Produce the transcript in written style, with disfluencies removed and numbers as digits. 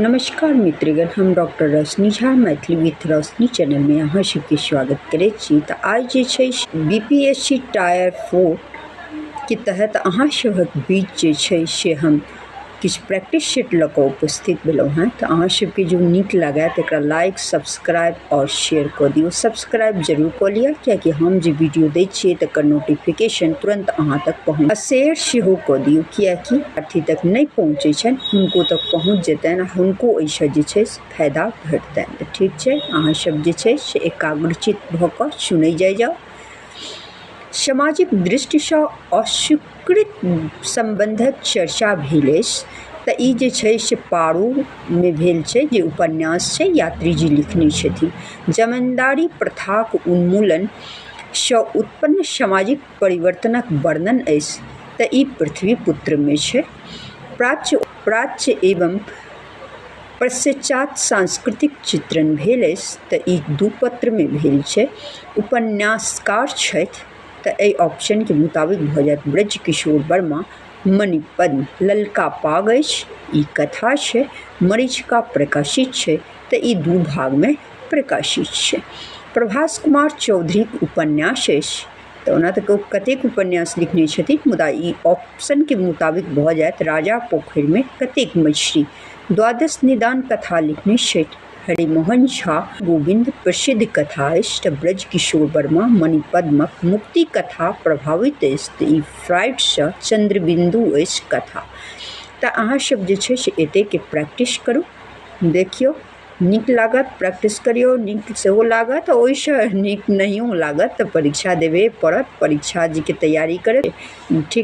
नमस्कार मित्रगण, हम डॉक्टर रोशनी झा मैथिली विथ रोशनी चैनल में अहाँ सबके स्वागत करै छी। तऽ आइ जे छै बीपीएससी टायर 4 के तहत अहाँ सबक बीच जे छै से हम किछु प्रैक्टिस सेट लऽ कऽ उपस्थित भेलहुँ हैं। तऽ अहाँ सबके जो नीक लागय तकरा लाइक, सब्सक्राइब और शेयर कऽ दियौ। सब्सक्राइब जरूर कऽ लिअ, कियाकि हम जे वीडियो दै छियै तकर नोटिफिकेशन तुरंत अहाँ तक पहुँच। शेयर सेहो कऽ दियौ, कियाकि विद्यार्थी तक नहीं पहुँचे छनि, हुनको तक पहुँच जेतनि, हुनको एहिसँ जे छै से फायदा भेटतनि। तऽ ठीक छै, अहाँ सब जे छै से एकाग्रचित भऽ कऽ सुनै जाउ। सामाजिक दृष्टिसँ अस्वीकृत संबंधक चर्चा भेल अछि। तऽ ई जे छै से पारोमे भेल छै, जे उपन्यास छै, यात्री जी लिखने छथिन। जमींदारी प्रथाक उन्मूलनसँ उत्पन्न सामाजिक परिवर्तनक वर्णन अछि। तऽ ई पृथ्वीपुत्रमे छै। प्राच्य एवं पश्चात सांस्कृतिक चित्रण भेल अछि। तऽ ई 2 पत्रमे भेल छै। उपन्यासकार छथि तऽ एहि ऑप्शनके मुताबिक भऽ जायत ब्रजकिशोर वर्मा। मणिपद्म ललका पाग अछि, ई कथा छै। मरीचिका प्रकाशित छै, तऽ ई 2 भागमे प्रकाशित छै। प्रभास कुमार चौधरीक उपन्यास अछि। तऽ ओना तऽ कतेक उपन्यास लिखने छथिन, मुदा ई ऑप्शनके मुताबिक भऽ जायत राजा पोखरिमे कतेक मछली। 12 निदान कथा लिखने छथि हरिमोहन झा। गोविंद प्रसिद्ध कथा अछि। तऽ ब्रजकिशोर वर्मा मणिपद्मक मुक्ति कथा प्रभावित अछि। तऽ ई फ्राइडसँ चंद्रबिंदु अछि कथा। तऽ अहाँ सब जे छै से एतेके प्रैक्टिस करू, देखियौ नीक लागत, प्रैक्टिस करियौ, नीक सेहो लागत, ओहिसँ नीक नहियो लागत तऽ परीक्षा देबे पड़त, परीक्षा जीके तैयारी करब। ठीक छै।